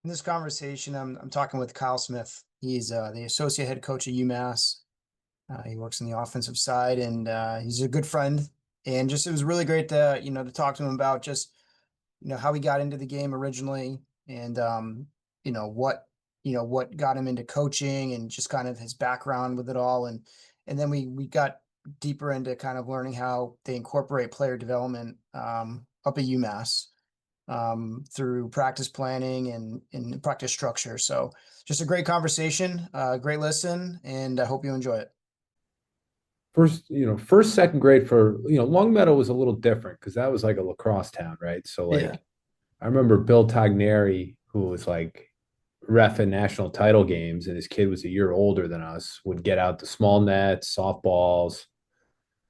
In this conversation, I'm talking with Kyle Smith. He's the associate head coach at UMass. He works on the offensive side, and he's a good friend. And just it was really great to to talk to him about just how he got into the game originally, and you know what what got him into coaching, and just kind of his background with it all. And then we got deeper into kind of learning how they incorporate player development up at UMass through practice planning and practice structure. So just a great conversation, great listen, and I hope you enjoy it. First, second grade for, Long Meadow was a little different because that was like a lacrosse town, right? So Yeah. like I remember Bill Togneri, who was like ref in national title games, and his kid was a year older than us, would get out the small nets, softballs,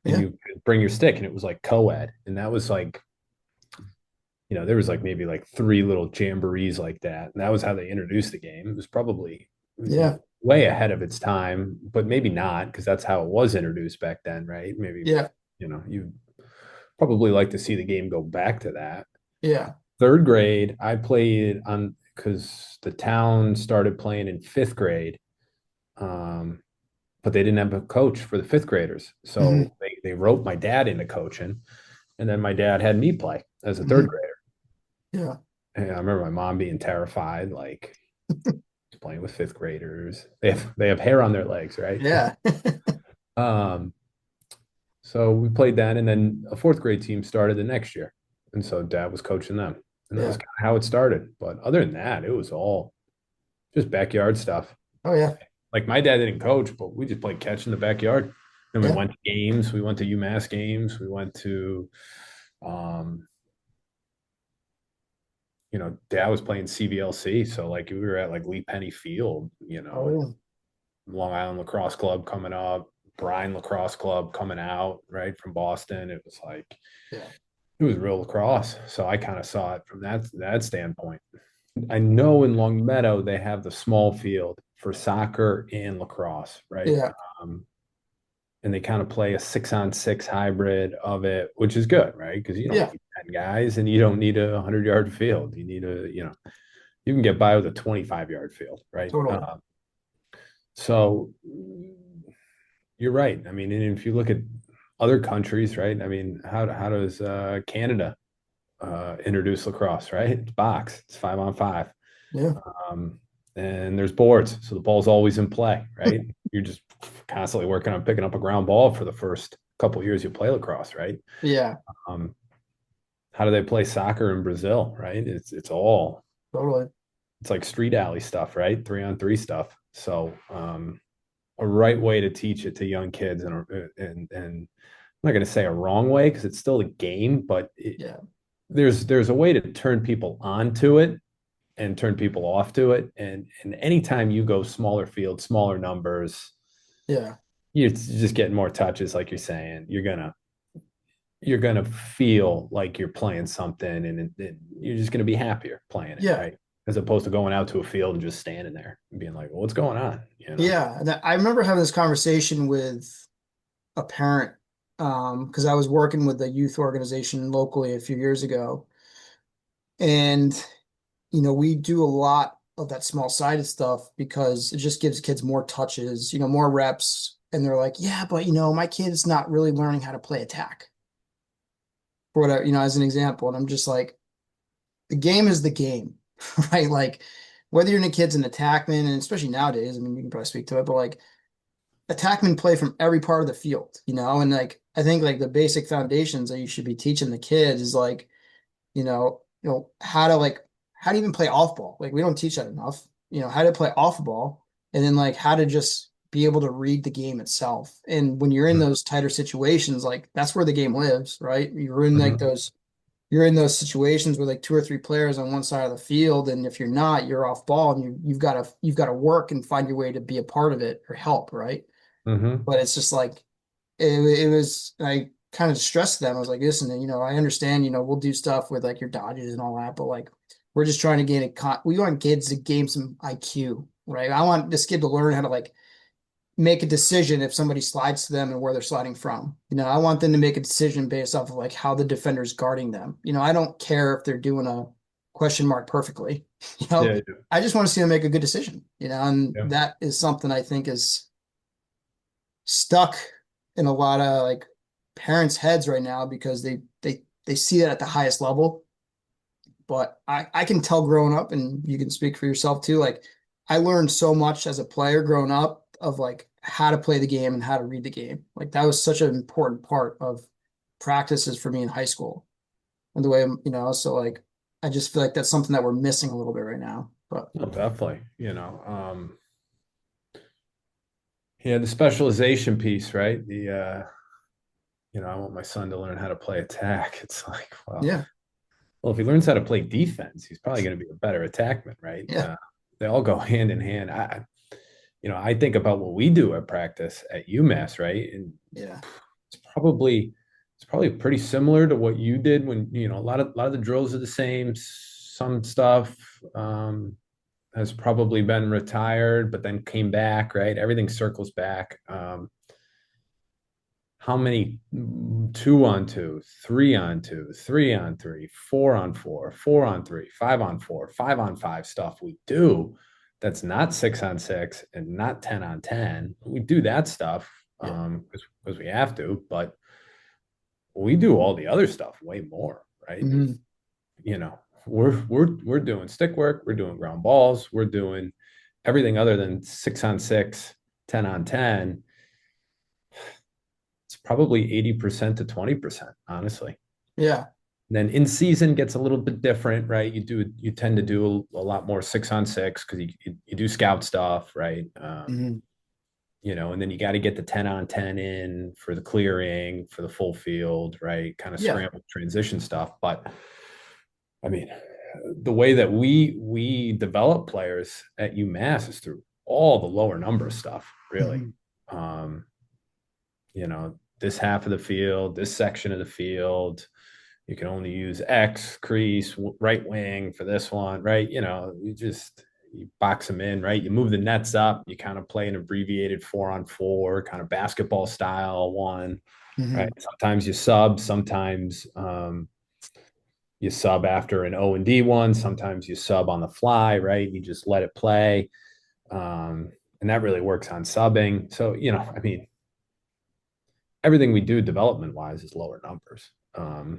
and Yeah. you could bring your stick, and it was like co-ed. And that was like, there was like maybe like three little jamborees like that. And that was how they introduced the game. It was probably, Yeah. way ahead of its time, but maybe not because that's how it was introduced back then, right? Maybe, Yeah. you probably like to see the game go back to that. Yeah. Third grade, I played on because the town started playing in fifth grade. Um, but they didn't have a coach for the fifth graders. Hmm. So they wrote my dad into coaching. And then my dad had me play as a third Hmm. grader. Yeah. And I remember my mom being terrified, like playing with fifth graders. They have hair on their legs, right? Yeah. Um, so we played that, and then a fourth grade team started the next year, and so dad was coaching them, and that was Yeah. kind of how it started. But other than that, it was all just backyard stuff. Oh yeah. Like my dad didn't coach, but we just played catch in the backyard. Then we Yeah. went to games. We went to UMass games. We went to, um, dad was playing CVLC, so like we were at like Lee Penny Field, Oh and yeah. Long Island Lacrosse Club coming up, Bryan Lacrosse Club coming out, right, from Boston. It was like Yeah. it was real lacrosse. So I kind of saw it from that standpoint. I know in Long Meadow they have the small field for soccer and lacrosse, right? Yeah. Um, and they kind of play a 6-on-6 hybrid of it, which is good, right? Because you don't Yeah. need 10 guys and you don't need a 100-yard field. You need you can get by with a 25-yard field, right? Totally. So you're right. I mean, and if you look at other countries, right? I mean, how does Canada introduce lacrosse, right? It's box, it's 5-on-5. Yeah. Um, and there's boards, so the ball's always in play, right? You're just constantly working on picking up a ground ball for the first couple years you play lacrosse, right? Yeah. Um, how do they play soccer in Brazil, right? Totally. It's like street alley stuff, right? 3-on-3 stuff. So a right way to teach it to young kids, and I'm not going to say a wrong way because it's still a game, but Yeah. there's a way to turn people onto it and turn people off to it. And anytime you go smaller field, smaller numbers, Yeah. you're just getting more touches, like you're saying. You're gonna feel like you're playing something, and you're just gonna be happier playing it, Yeah. right? As opposed to going out to a field and just standing there and being like, well, "What's going on?" Yeah. And I remember having this conversation with a parent because I was working with a youth organization locally a few years ago. And we do a lot of that small sided stuff because it just gives kids more touches, more reps. And they're like, yeah, but my kid's not really learning how to play attack for whatever, as an example. And I'm just like, the game is the game, right? Like, whether you're in a kid's an attackman, and especially nowadays, I mean, you can probably speak to it, but like, attackmen play from every part of the field, and like, I think like the basic foundations that you should be teaching the kids is like, how to how to even play off ball. Like we don't teach that enough. How to play off ball, and then like how to just be able to read the game itself. And when you're in those tighter situations, like that's where the game lives, right? Mm-hmm. You're in those situations with like two or three players on one side of the field, and if you're not, you're off ball, and you've got to work and find your way to be a part of it or help, right? Mm-hmm. But it's just like it was I kind of stressed them. I was like, listen, I understand, we'll do stuff with like your dodges and all that, but like we're just trying to gain we want kids to gain some IQ, right? I want this kid to learn how to like make a decision if somebody slides to them and where they're sliding from. I want them to make a decision based off of like how the defender's guarding them. I don't care if they're doing a question mark perfectly. You know, Yeah, I just want to see them make a good decision, and yeah. that is something I think is stuck in a lot of like parents' heads right now because they see it at the highest level. But I can tell growing up, and you can speak for yourself too, like I learned so much as a player growing up of like how to play the game and how to read the game. Like that was such an important part of practices for me in high school. And the way so like I just feel like that's something that we're missing a little bit right now. But Oh, definitely. Yeah, the specialization piece, right? I want my son to learn how to play attack. It's like, yeah, well, if he learns how to play defense, he's probably going to be a better attackman, right? yeah, They all go hand in hand. I think about what we do at practice at UMass, right? And yeah, it's probably it's probably pretty similar to what you did when, a lot of the drills are the same. Some stuff has probably been retired, but then came back, right? Everything circles back. How many 2-on-2, 3-on-2, 3-on-3, 4-on-4, 4-on-3, 5-on-4, 5-on-5 stuff we do that's not 6-on-6 and not 10-on-10. We do that stuff yeah. because we have to, but we do all the other stuff way more, right? Mhm. You know, we're doing stick work, we're doing ground balls, we're doing everything other than 6-on-6, 10-on-10. It's probably 80% to 20%, honestly. Yeah. And then in season gets a little bit different, right? You tend to do a lot more 6-on-6 because you do scout stuff, right? Mhm. And then you got to get the 10-on-10 in for the clearing, for the full field, right? Kind of Yeah. scramble transition stuff. But I mean, the way that we develop players at UMass is through all the lower number stuff, really. Mhm. Um, this half of the field, this section of the field, you can only use X crease, right wing for this one, right? You box them in, right? You move the nets up, you kind of play an abbreviated 4-on-4, kind of basketball style one, right? Mhm. Sometimes you sub, sometimes you sub after an O and D one, sometimes you sub on the fly, right? You just let it play. And that really works on subbing. So, I mean, everything we do development wise is lower numbers. So,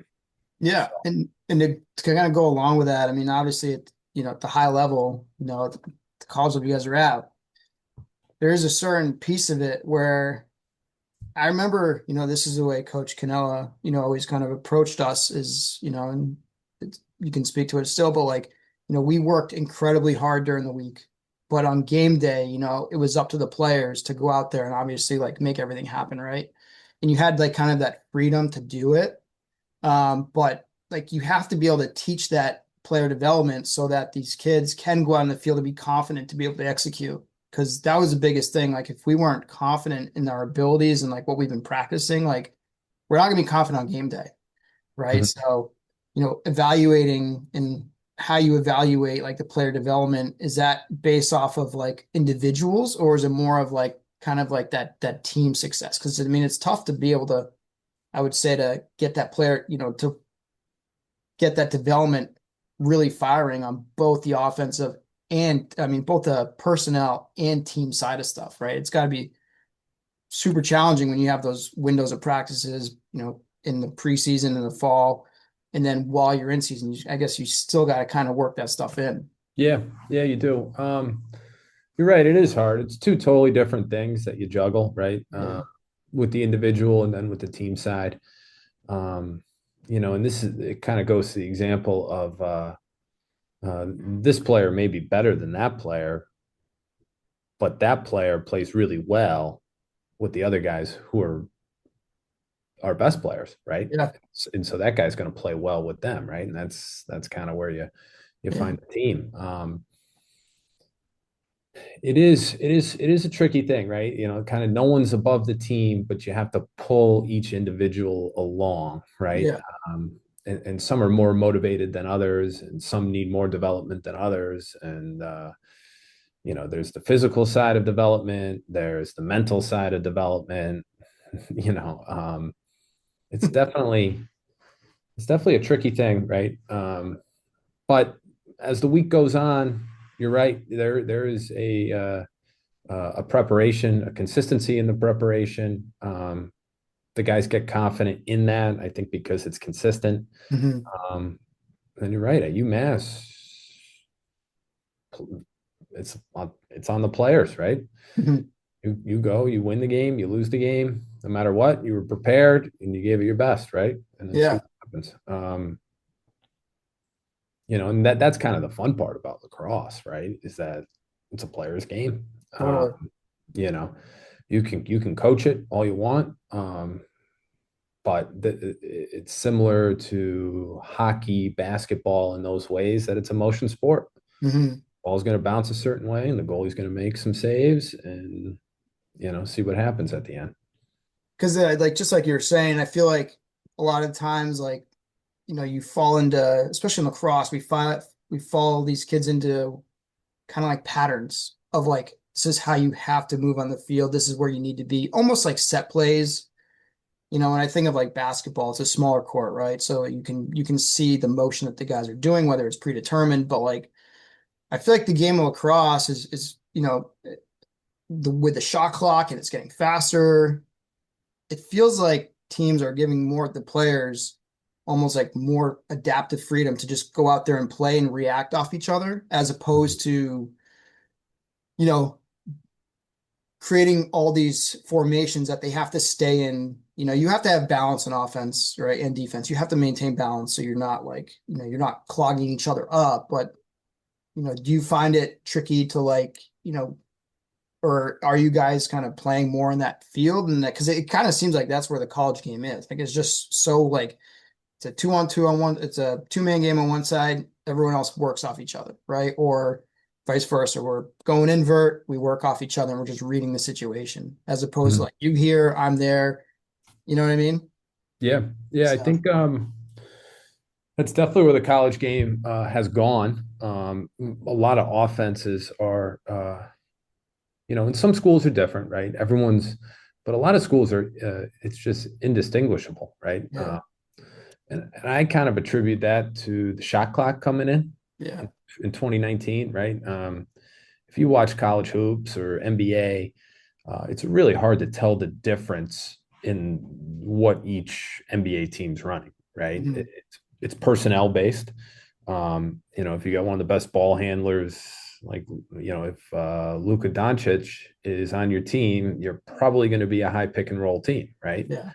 Yeah, and to kind of go along with that, I mean, obviously, at the high level, the college level you guys are at, there is a certain piece of it where I remember, this is the way Coach Canella, always kind of approached us is, and you can speak to it still, but like, we worked incredibly hard during the week, but on game day, it was up to the players to go out there and obviously like make everything happen, right? And you had like kind of that freedom to do it. But like you have to be able to teach that player development so that these kids can go out in the field to be confident to be able to execute. Because that was the biggest thing. Like if we weren't confident in our abilities and like what we've been practicing, like we're not gonna be confident on game day, right? mhm. So, evaluating and how you evaluate like the player development, is that based off of like individuals or is it more of like kind of like that team success? Because I mean it's tough to be able to, I would say, to get that player, to get that development really firing on both the offensive and I mean both the personnel and team side of stuff, right? It's got to be super challenging when you have those windows of practices, in the preseason in the fall, and then while you're in season, I guess you still got to kind of work that stuff in. Yeah, yeah, you do. You're right. It is hard. It's two totally different things that you juggle, right? Yeah, With the individual and then with the team side. Um, and it kind of goes to the example of this player may be better than that player, but that player plays really well with the other guys who are our best players, right? yeah, And so that guy's going to play well with them, right? And that's kind of where you yeah, find the team. It is a tricky thing, right? Kind of no one's above the team, but you have to pull each individual along, right? yeah, And some are more motivated than others, and some need more development than others. And there's the physical side of development, there's the mental side of development. You know, it's definitely it's definitely a tricky thing, right? But as the week goes on, you're right. There is a preparation, a consistency in the preparation. The guys get confident in that. I think because it's consistent. Hmm. Um, and you're right. At UMass, it's on the players, right? Hmm. You go, you win the game, you lose the game, no matter what. You were prepared and you gave it your best, right? And then see Yeah, what happens. And that's kind of the fun part about lacrosse, right? Is that it's a player's game. totally. You know, you can coach it all you want, but it's similar to hockey, basketball in those ways that it's a motion sport. Hmm. Ball's going to bounce a certain way, and the goalie's going to make some saves, and see what happens at the end. Because like just like you're saying, I feel like a lot of times, like you fall into, especially in lacrosse, we follow these kids into kind of like patterns of like this is how you have to move on the field. This is where you need to be, almost like set plays. When I think of like basketball, it's a smaller court, right? So you can see the motion that the guys are doing, whether it's predetermined, but like I feel like the game of lacrosse is with the shot clock and it's getting faster. It feels like teams are giving more the players almost like more adaptive freedom to just go out there and play and react off each other as opposed to, you know, creating all these formations that they have to stay in. You have to have balance in offense, right? And defense. You have to maintain balance so you're not like, you're not clogging each other up. But, do you find it tricky to like, or are you guys kind of playing more in that field and that because it kind of seems like that's where the college game is. Like it's just so like it's a 2-on-2 on one, it's a two-man game on one side, everyone else works off each other, right? Or vice versa. We're going invert, we work off each other and we're just reading the situation as opposed to Mhm. like you here, I'm there. You know what I mean? Yeah, yeah. I So think that's definitely where the college game has gone. A lot of offenses are, and some schools are different, right? But a lot of schools are. It's just indistinguishable, right? yeah, And I kind of attribute that to the shot clock coming yeah. in 2019, right? If you watch college hoops or NBA, it's really hard to tell the difference in what each NBA team's running, right? Mhm. It's personnel based. If you got one of the best ball handlers, like if Luka Doncic is on your team, you're probably going to be a high pick and roll team, right? Yeah.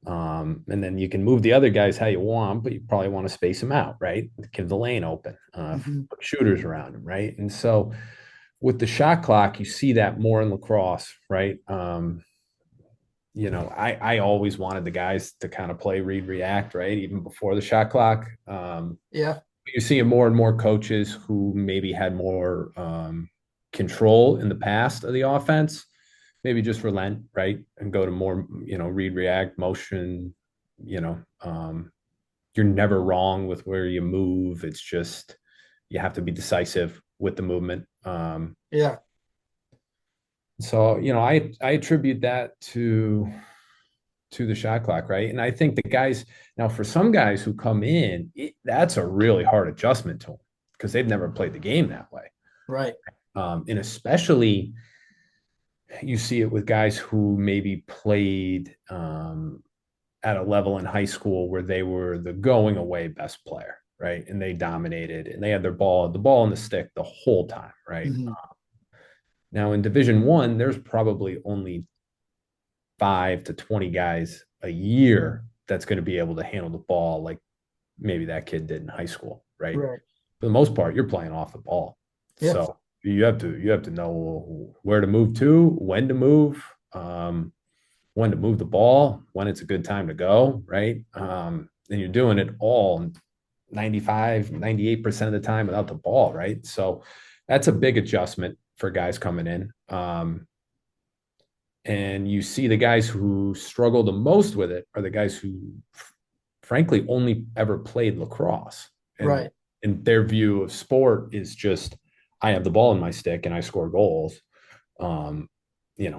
And then you can move the other guys how you want, but you probably want to space them out, right? Give the lane open, Hmm. put shooters around them, right? And so with the shot clock, you see that more in lacrosse, right? I always wanted the guys to kind of play read react, right? Even before the shot clock. Yeah. You're seeing more and more coaches who maybe had more control in the past of the offense, maybe just relent, right? And go to more, read react motion, you know, um, you're never wrong with where you move. It's just you have to be decisive with the movement. Yeah. So I attribute that to the shot clock, right? And I think the guys now for some guys who come in, that's a really hard adjustment to them because they've never played the game that way. Right. And especially you see it with guys who maybe played at a level in high school where they were the going away best player, right? And they dominated and they had the ball in the stick the whole time, right? Hmm. Now in Division One, there's probably only 5 to 20 guys a year that's going to be able to handle the ball like maybe that kid did in high school, right? Right. For the most part, you're playing off the ball. Yeah. So you have to know where to move to, um, when to move the ball, when it's a good time to go, right? And you're doing it all 95, 98% of the time without the ball, right? So that's a big adjustment for guys coming in. And you see the guys who struggle the most with it are the guys who frankly only ever played lacrosse and Right. their view of sport is just I have the ball in my stick and I score goals. um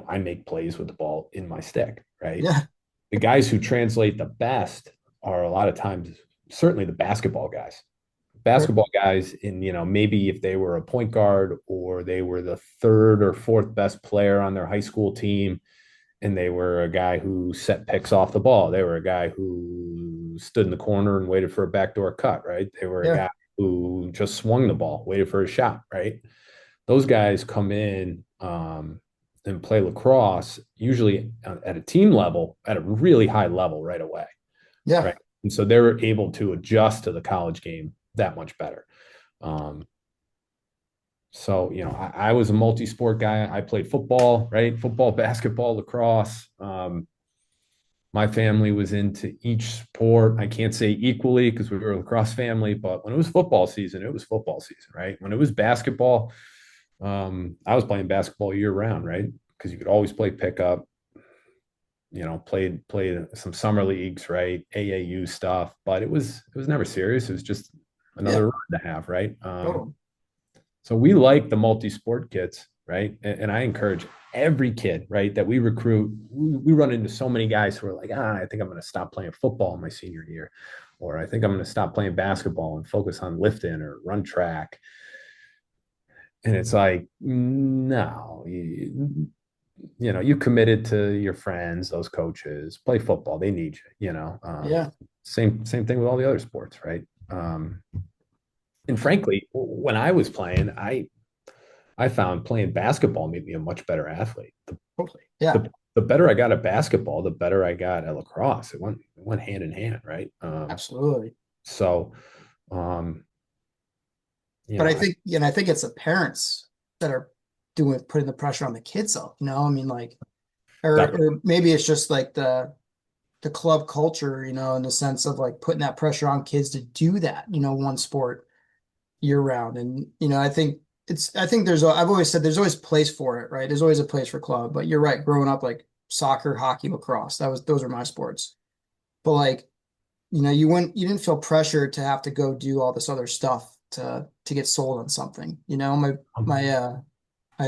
I make plays with the ball in my stick, right? Yeah. The guys who translate the best are a lot of times certainly the basketball guys, Right. basketball guys in, maybe if they were a point guard or they were the third or fourth best player on their high school team, and they were a guy who set picks off the ball. They were a guy who stood in the corner and waited for a backdoor cut, right? They were a Yeah. guy who just swung the ball, waited for a shot, right? Those guys come in and play lacrosse usually at a team level at a really high level right away, Yeah. right? And so they're able to adjust to the college game that much better. Um, so, I was a multi-sport guy. I played football, right? Football, basketball, lacrosse. My family was into each sport. I can't say equally because we were a lacrosse family, but when it was football season, it was football season, right? When it was basketball, I was playing basketball year round, right? Because you could always play pickup. Played some summer leagues, right? AAU stuff, but it was never serious. It was just Yeah. another run to have, right? Totally. So we like the multi-sport kids, right? And I encourage every kid, right, that we recruit. We run into so many guys who are like, I think I'm going to stop playing football in my senior year, or I think I'm going to stop playing basketball and focus on lifting or run track. And it's like, no, you committed to your friends, those coaches, play football. They need you, Yeah. same thing with all the other sports, right? And frankly, when I was playing, I found playing basketball made me a much better athlete. Totally. Yeah. The better I got at basketball, the better I got at lacrosse. It went hand in hand, right? Absolutely. So, um, you But know, I I, think, I think it's the parents that are putting the pressure on the kids though, I mean, like, definitely. or maybe it's just like the club culture, in the sense of like putting that pressure on kids to do that, one sport year round. And, I think I've always said there's always place for it, right? There's always a place for club, but you're right. Growing up, like soccer, hockey, lacrosse, those are my sports. But like, you didn't feel pressure to have to go do all this other stuff to get sold on something. My,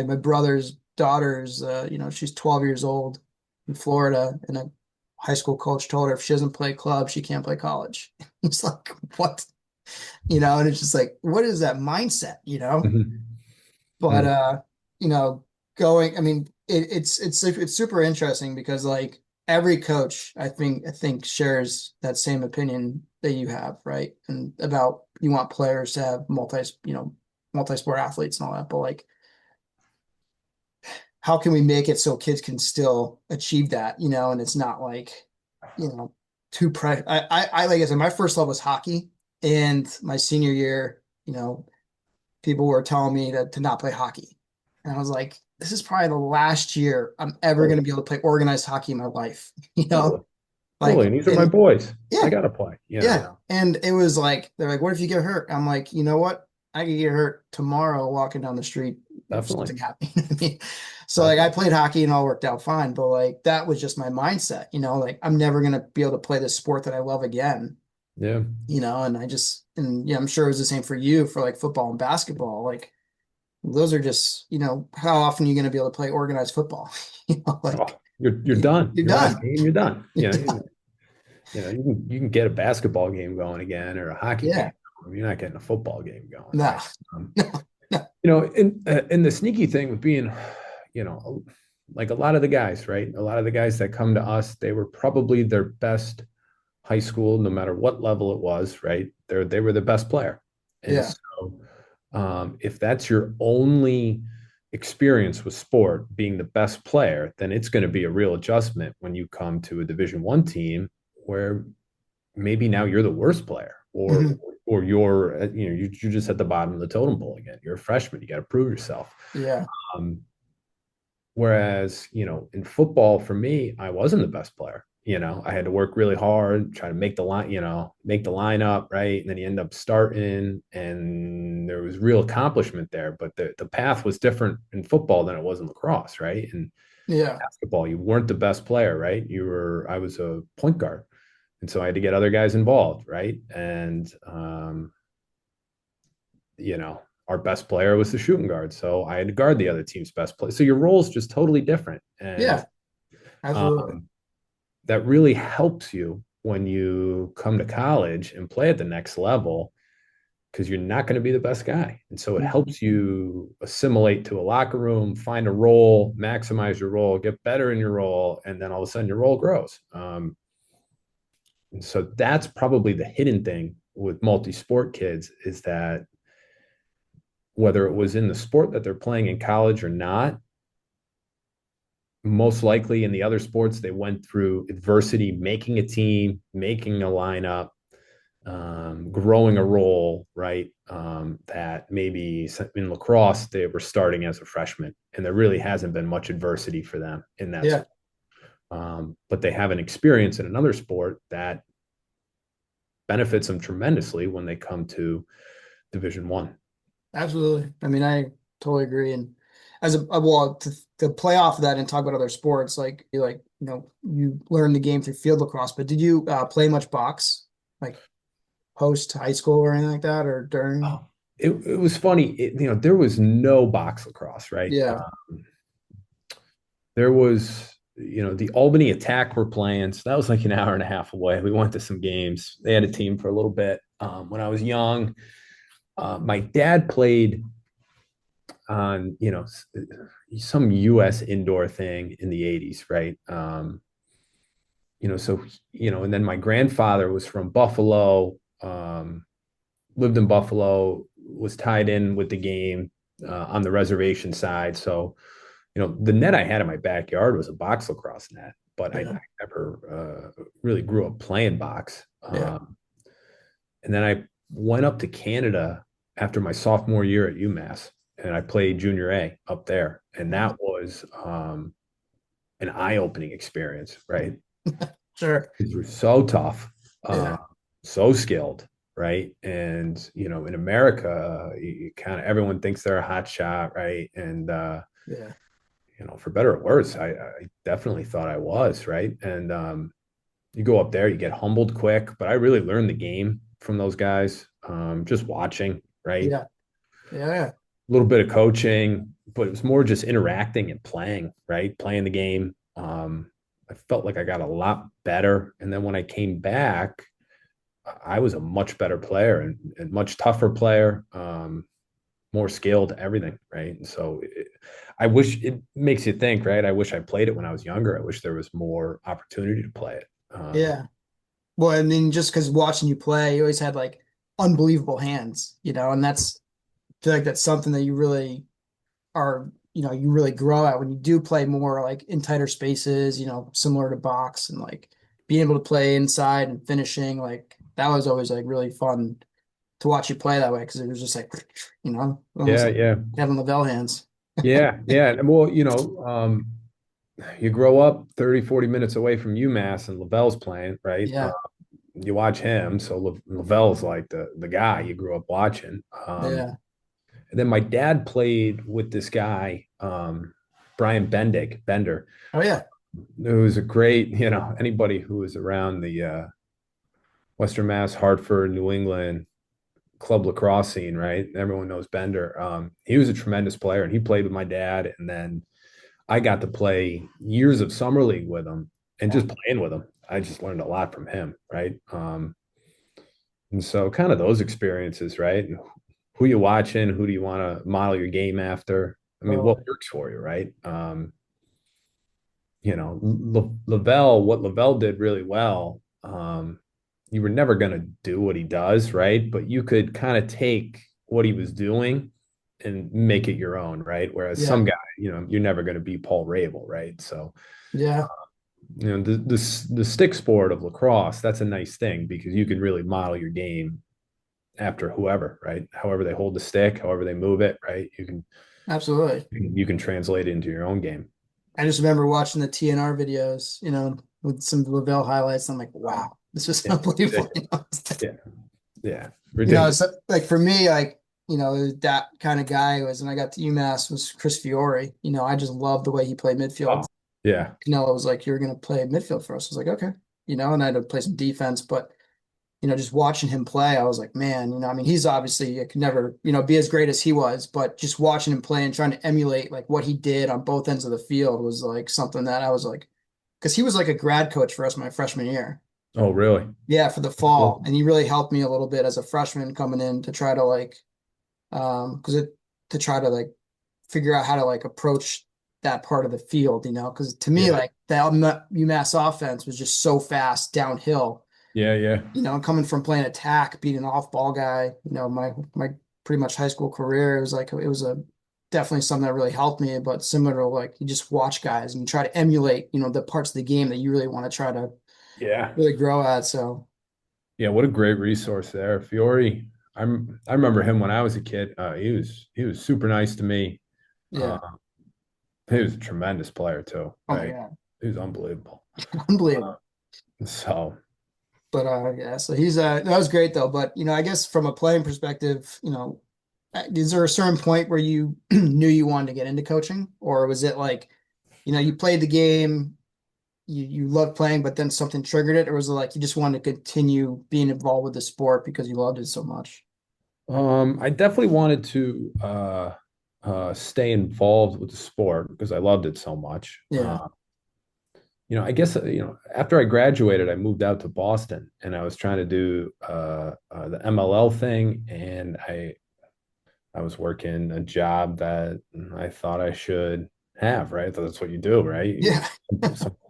my brother's daughter's, she's 12 years old in Florida, and a high school coach told her if she doesn't play club, she can't play college. It's like, what? And it's just like, what is that mindset, Mhm. But Mhm. going, I mean, it's super interesting because like every coach, I think shares that same opinion that you have, right? And about you want players to have multi-sport athletes and all that, but like how can we make it so kids can still achieve that, and it's not like, you know, too like I said, my first love was hockey, and my senior year, people were telling me to not play hockey. And I was like, this is probably the last year I'm ever going to Totally, be able to play organized hockey in my life, totally, totally. like, And these are my and boys. I yeah, gotta play. yeah. And it was like, they're like, what if you get hurt? I'm like, you know what? I could get hurt tomorrow walking down the street if Definitely, something happened. I mean, so like I definitely. played hockey and all worked out fine, but like that was just my mindset, like I'm never gonna be able to play this sport that I love again, Yeah. and and yeah, I'm sure it was the same for you for like football and basketball. Like those are just, how often are you gonna be able to play organized football? Oh, Like you're done. you're Your last done. game, you're done. You're done. You can get a basketball game going again or a hockey game Yeah. going. You're not getting a football game going, No. right? Um, No. No. and the sneaky thing with being, you know, like a lot of the guys, right? A lot of the guys that come to us, they were probably their best high school, no matter what level it was, right? They were the best player. And Yeah. so if that's your only experience with sport being the best player, then it's going to be a real adjustment when you come to a Division 1 team where maybe now you're the worst player Mhm. or you're just at the bottom of the totem pole again. You're a freshman. You got to prove yourself. Yeah. Um, Whereas, in football, for me, I wasn't the best player. I had to work really hard, try to make the line, make the lineup, right? And then you end up starting, and there was real accomplishment there. But the path was different in football than it was in lacrosse, right? And Yeah. basketball, you weren't the best player, right? I was a point guard. And so I had to get other guys involved, right? And our best player was the shooting guard. So I had to guard the other team's best player. So your role is just totally different. And Yeah. Absolutely. um, that really helps you when you come to college and play at the next level because you're not going to be the best guy. And so it Mhm. helps you assimilate to a locker room, find a role, maximize your role, get better in your role, and then all of a sudden your role grows. And so that's probably the hidden thing with multi-sport kids is that whether it was in the sport that they're playing in college or not, most likely in the other sports, they went through adversity, making a team, making a lineup, growing a role, right? That maybe in lacrosse, they were starting as a freshman, and there really hasn't been much adversity for them in that Yeah, sport. But they have an experience in another sport that benefits them tremendously when they come to Division One. absolutely. I mean, I totally agree. And as well, to play off of that and talk about other sports, like you learn the game through field lacrosse, but did you play much box, like post high school or anything like that, or during? Oh, it was funny. There was no box lacrosse, right? Yeah, There was, the Albany Attack were playing. So that was like an hour and a half away. We went to some games. They had a team for a little bit. When I was young, my dad played on, some U.S. indoor thing in the 80s, right? So, and then my grandfather was from Buffalo, lived in Buffalo, was tied in with the game on the reservation side. So, the net I had in my backyard was a box lacrosse net, but I yeah, never really grew up playing box. yeah, And then I went up to Canada after my sophomore year at UMass, and I played junior A up there, and that was an eye-opening experience. Right, sure. kids were so tough, uh, Yeah, so skilled. Right, and in America, you kind of everyone thinks they're a hot shot, right, and yeah, for better or worse, I definitely thought I was, right, and you go up there, you get humbled quick, but I really learned the game from those guys, just watching, right? yeah, yeah, A little bit of coaching, but it was more just interacting and playing, right? Playing the game. I felt like I got a lot better. And then when I came back, I was a much better player and much tougher player, more skilled, everything, right? And so I wish it makes you think, right? I wish I played it when I was younger. I wish there was more opportunity to play it. yeah. Well, I mean, just because watching you play, you always had like unbelievable hands, and I feel like that's something that you really are, you really grow at when you do play more like in tighter spaces, similar to box and like being able to play inside and finishing, like that was always like really fun to watch you play that way because it was just like, almost Yeah, like yeah. having Lavelle hands. Yeah, yeah. And well, you grow up 30, 40 minutes away from UMass and Lavelle's playing, right? Yeah, You watch him. So Lavelle's like the guy you grew up watching. yeah. And then my dad played with this guy, Brian Bender, Oh yeah, who was a great, anybody who was around the Western Mass, Hartford, New England club lacrosse scene, right? Everyone knows Bender. He was a tremendous player and he played with my dad. And then I got to play years of summer league with him and yeah, just playing with him. I just learned a lot from him, right? And so kind of those experiences, right? Who you watching? Who do you want to model your game after? I mean, what totally. works for you, right? Lavelle, what Lavelle did really well, you were never going to do what he does, right? But you could kind of take what he was doing and make it your own, right? Whereas Yeah, some guy, you're never going to be Paul Rabel, right? So, yeah, the stick sport of lacrosse, that's a nice thing because you can really model your game after whoever, right? However they hold the stick, however they move it, right? absolutely. You can translate it into your own game. I just remember watching the TNR videos, with some Lavelle highlights. I'm like, Oh, wow, this is yeah, unbelievable. ridiculous. Yeah, yeah, It's ridiculous. like for me, like, that kind of guy was, when I got to UMass was Chris Fiore. I just loved the way he played midfield. Oh, yeah, It was like, you're going to play midfield for us. I was like, okay, and I had to play some defense, but, just watching him play, I was like, man, I mean, he's obviously, I could never, be as great as he was, but just watching him play and trying to emulate like what he did on both ends of the field was like something that I was like, because he was like a grad coach for us my freshman year. Oh, really? Yeah, for the fall. And he really helped me a little bit as a freshman coming in to try to like because it to try to like figure out how to like approach that part of the field, because to me Yeah. like the UMass offense was just so fast downhill, Yeah. Yeah. coming from playing attack, being an off-ball guy, my pretty much high school career, it was a definitely something that really helped me, but similar to like you just watch guys and you try to emulate, the parts of the game that you really want to try to Yeah. really grow at. So Yeah. What a great resource there. Fiore. I remember him when I was a kid. He was super nice to me. Uh, yeah. he was a tremendous player too, Oh my right? God. He was unbelievable. Unbelievable. So But yeah, so he's that was great though. But I guess from a playing perspective, is there a certain point where you knew you wanted to get into coaching, or was it like, you played the game, you loved playing, but then something triggered it, or was it like you just wanted to continue being involved with the sport because you loved it so much? I definitely wanted to stay involved with the sport because I loved it so much. Yeah, I guess after I graduated, I moved out to Boston, and I was trying to do the MLL thing, and I was working a job that I thought I should have. Right, that's what you do, right? yeah,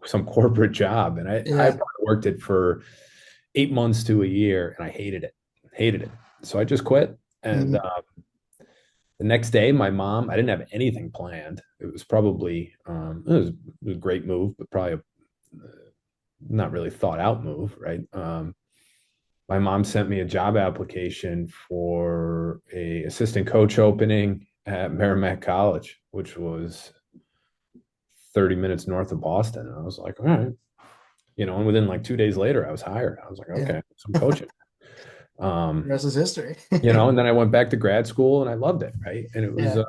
Some corporate job, and I yeah, probably worked it for 8 months to a year, and I hated it. So I just quit, and mhm, the next day, my mom, I didn't have anything planned. It was probably, it was a great move, but probably not really thought out move, right? My mom sent me a job application for a assistant coach opening at Merrimack College, which was 30 minutes north of Boston. And I was like, all right, and within like 2 days later, I was hired. I was like, yeah. okay, some coaching. The Um, rest is history. and then I went back to grad school and I loved it, right? And it was, Yeah,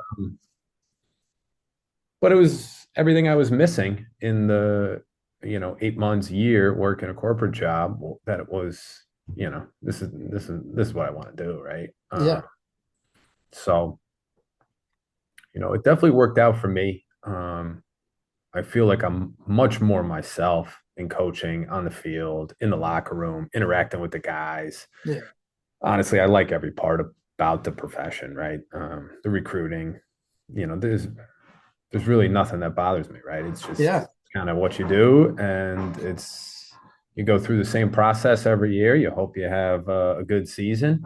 but it was everything I was missing in the 8 months year working a corporate job that it was this is what I want to do, right? yeah, So it definitely worked out for me. I feel like I'm much more myself in coaching on the field, in the locker room, interacting with the guys. yeah, Honestly, I like every part about the profession, right? The recruiting, there's really nothing that bothers me, right? It's just yeah, kind of what you do, and you go through the same process every year. You hope you have a good season,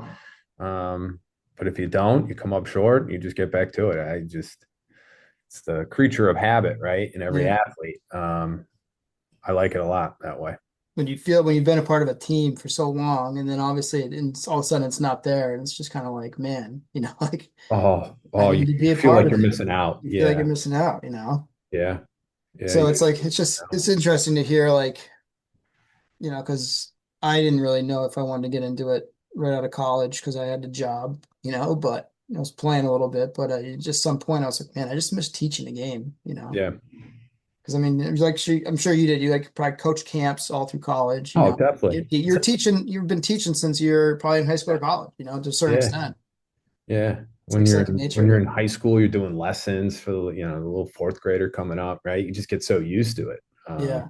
but if you don't, you come up short. You just get back to it. It's the creature of habit, right? In every yeah. athlete, I like it a lot that way. When you've been a part of a team for so long, and then obviously all of a sudden it's not there, and it's just kind of like, man, like I Oh, need to be you a feel part like of you're it. missing out. You feel like you're Yeah, missing out. yeah, yeah. So You it's do. like it's interesting to hear like, because I didn't really know if I wanted to get into it right out of college because I had a job, but I was playing a little bit, but just some point I was like, man, I just miss teaching the game. Yeah. Because I mean, it was like I'm sure you did. You like probably coach camps all through college. Oh, definitely. You're teaching. You've been teaching since you're probably in high school or college. To a certain Yeah. extent. Yeah. It's like second When nature you're to in you. high school, you're doing lessons for the little fourth grader coming up, right? You just get so used to it. Yeah,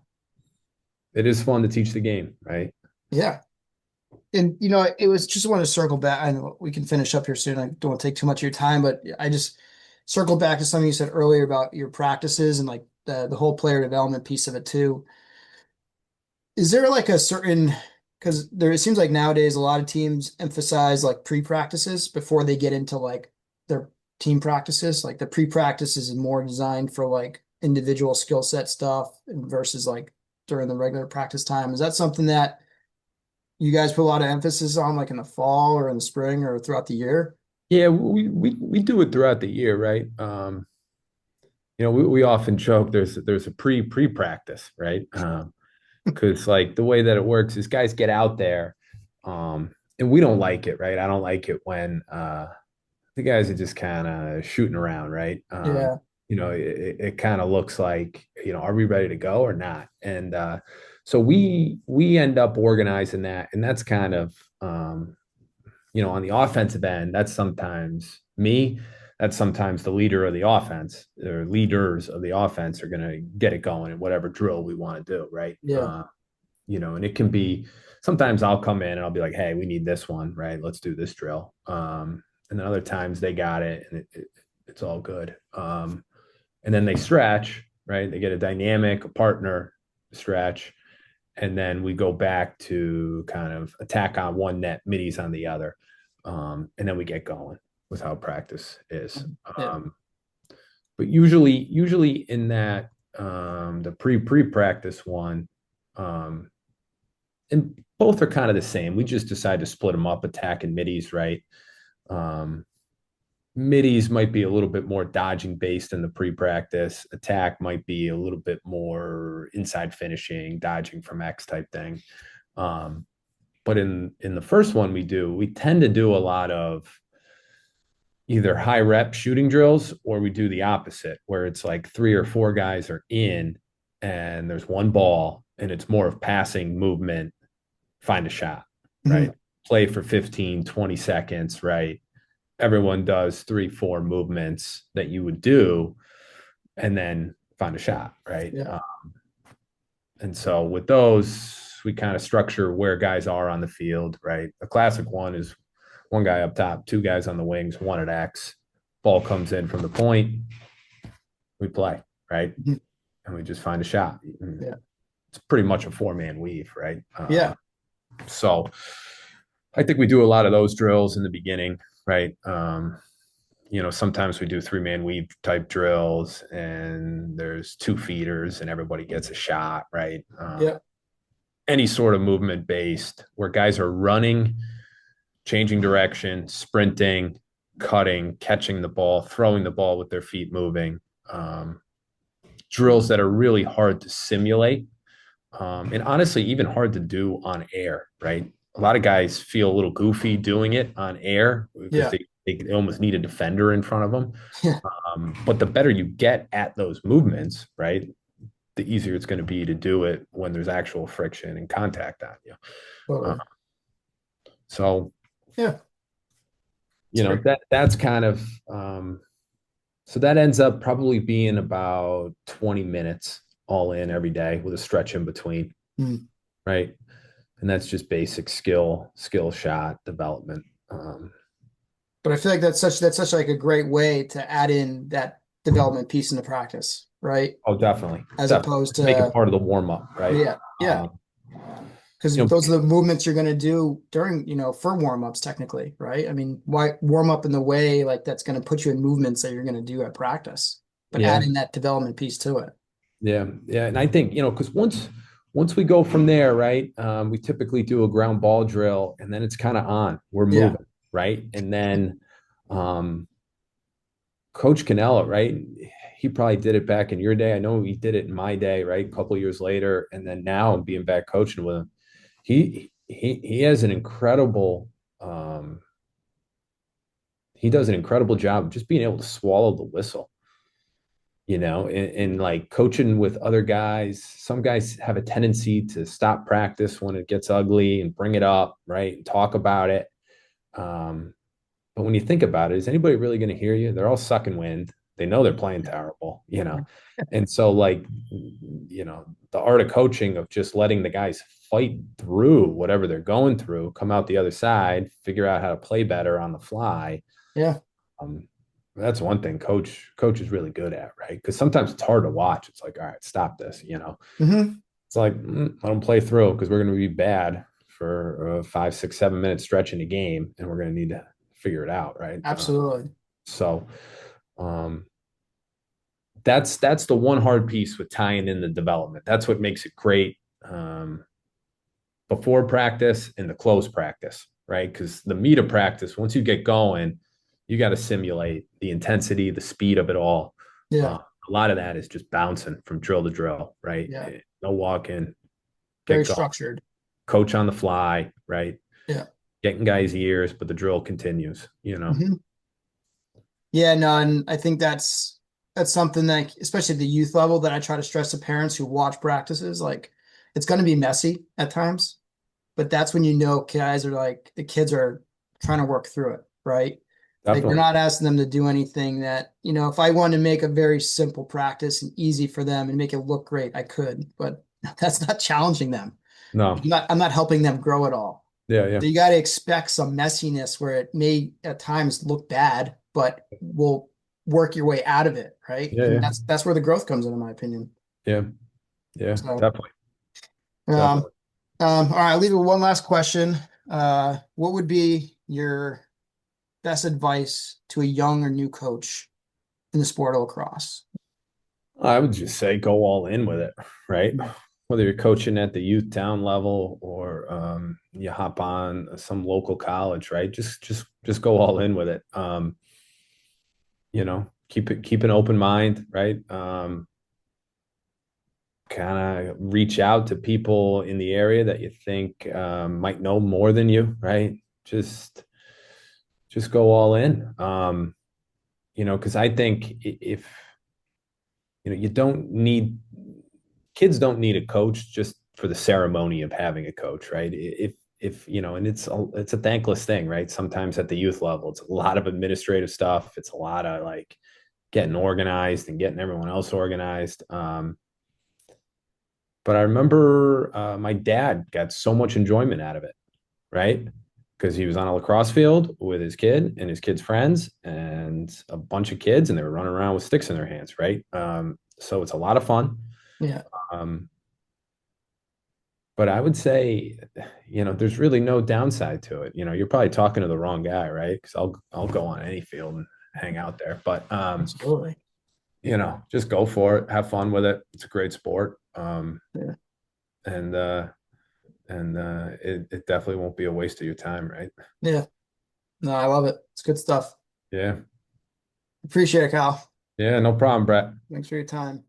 It is fun to teach the game, right? yeah. And it was just want to circle back. I know we can finish up here soon. I don't want to take too much of your time, but I just circled back to something you said earlier about your practices and like the whole player development piece of it too. Is there like a certain because it seems like nowadays a lot of teams emphasize like pre-practices before they get into like their team practices. Like the pre-practices is more designed for like individual skill set stuff versus like during the regular practice time. Is that something that you guys put a lot of emphasis on like in the fall or in the spring or throughout the year? Yeah, we do it throughout the year, right? We often joke there's a pre practice, right? Because like the way that it works is guys get out there, and we don't like it, right? I don't like it when the guys are just kind of shooting around, right? Yeah, It kind of looks like, are we ready to go or not? And so we end up organizing that, and that's kind of on the offensive end, that's sometimes me. That's sometimes the leader of the offense or leaders of the offense are going to get it going in whatever drill we want to do, right? yeah, And it can be sometimes I'll come in and I'll be like, hey, we need this one, right? Let's do this drill. And then other times they got it and it's all good. And then they stretch, right? They get a dynamic, a partner stretch. And then we go back to kind of attack on one net, middies on the other. And then we get going with how practice is. Yeah. But usually in that the pre-practice one, um, and both are kind of the same. We just decide to split them up, attack and middies, right? Um, Middies might be a little bit more dodging based in the pre-practice. Attack might be a little bit more inside finishing, dodging from X type thing. Um, but in the first one we tend to do a lot of either high rep shooting drills or we do the opposite where it's like 3 or 4 guys are in and there's one ball and it's more of passing movement, find a shot, right? Mhm. Play for 15, 20 seconds, right? Everyone does 3, 4 movements that you would do and then find a shot, right? Yeah. And so with those, we kind of structure where guys are on the field, right? A classic one is one guy up top, 2 guys on the wings, one at X. Ball comes in from the point, we play, right? Mhm. And we just find a shot. Yeah. It's pretty much a 4-man weave, right? Yeah. So I think we do a lot of those drills in the beginning, right? Sometimes we do 3-man weave type drills and there's 2 feeders and everybody gets a shot, right? Yeah. Any sort of movement based where guys are running, changing direction, sprinting, cutting, catching the ball, throwing the ball with their feet moving. Um, Drills that are really hard to simulate and honestly, even hard to do on air, right? A lot of guys feel a little goofy doing it on air because Yeah. they almost need a defender in front of them. Yeah. But the better you get at those movements, right, the easier it's going to be to do it when there's actual friction and contact on you. Uh, Totally. so, Yeah. It's great. that's kind of so that ends up probably being about 20 minutes all in every day with a stretch in between, Mm. right? And that's just basic skill shot development. But I feel like that's such like a great way to add in that development piece into practice, right? Oh, definitely, As definitely. opposed Make it to, part of the warm up, right? yeah, yeah. Um, Because you know, those are the movements you're going to do during, for warm-ups technically, right? I mean, why warm up in the way like that's going to put you in movements that you're going to do at practice, but yeah, adding that development piece to it. yeah. And I think because once we go from there, right? We typically do a ground ball drill, and then it's kind of on. We're Yeah. moving, right? And then um, Coach Canella, right? He probably did it back in your day. I know he did it in my day, right? A couple of years later, and then now being back coaching with him, he has an incredible he does an incredible job of just being able to swallow the whistle, and like coaching with other guys. Some guys have a tendency to stop practice when it gets ugly and bring it up, right? And talk about it. Um, but when you think about it, is anybody really going to hear you? They're all sucking wind. They know they're playing terrible. And so like, the art of coaching of just letting the guys fight through whatever they're going through, come out the other side, figure out how to play better on the fly. Yeah. Um, that's one thing coach is really good at, right? Because sometimes it's hard to watch. It's like, all right, stop this. Hmm. It's like let them play through because we're going to be bad for 5, 6, 7 minute stretch in a game, and we're going to need to figure it out, right? Absolutely. So um, that's the one hard piece with tying in the development. That's what makes it great before practice and the close practice, right? Because the meat of practice, once you get going, you got to simulate the intensity, the speed of it all. Yeah. A lot of that is just bouncing from drill to drill, right? Yeah. No walking, Very get going, structured. coach on the fly, right? Yeah. Getting guys' ears, but the drill continues. Hmm. Yeah, no, and I think that's something that, especially at the youth level, that I try to stress to parents who watch practices. Like, it's going to be messy at times, but that's when guys are like the kids are trying to work through it, right? Like you're Definitely. not asking them to do anything that, if I wanted to make a very simple practice and easy for them and make it look great, I could, but that's not challenging them. No. I'm not helping them grow at all. Yeah, yeah. So you got to expect some messiness where it may at times look bad, but will work your way out of it, right? Yeah, And yeah. that's where the growth comes in my opinion. Yeah. Yeah. So, Definitely. um, Definitely. all right, I'll leave you with one last question. What would be your best advice to a young or new coach in the sport of lacrosse? I would just say go all in with it, right? Whether you're coaching at the youth town level or you hop on some local college, right? Just go all in with it. Keep an open mind, right? Kind of reach out to people in the area that you think might know more than you, right? Just go all in. Because I think if you don't need kids don't need a coach just for the ceremony of having a coach, right? If and it's a thankless thing, right? Sometimes at the youth level, it's a lot of administrative stuff. It's a lot of like getting organized and getting everyone else organized. But I remember my dad got so much enjoyment out of it, right? Because he was on a lacrosse field with his kid and his kid's friends and a bunch of kids, and they were running around with sticks in their hands, right? So it's a lot of fun. Yeah, Um, but I would say, there's really no downside to it. You're probably talking to the wrong guy, right? Because I'll go on any field and hang out there. But absolutely. just go for it, have fun with it. It's a great sport. Yeah, And it definitely won't be a waste of your time, right? yeah. No, I love it. It's good stuff. Yeah. Appreciate it, Kyle. Yeah, no problem, Brett. Thanks for your time.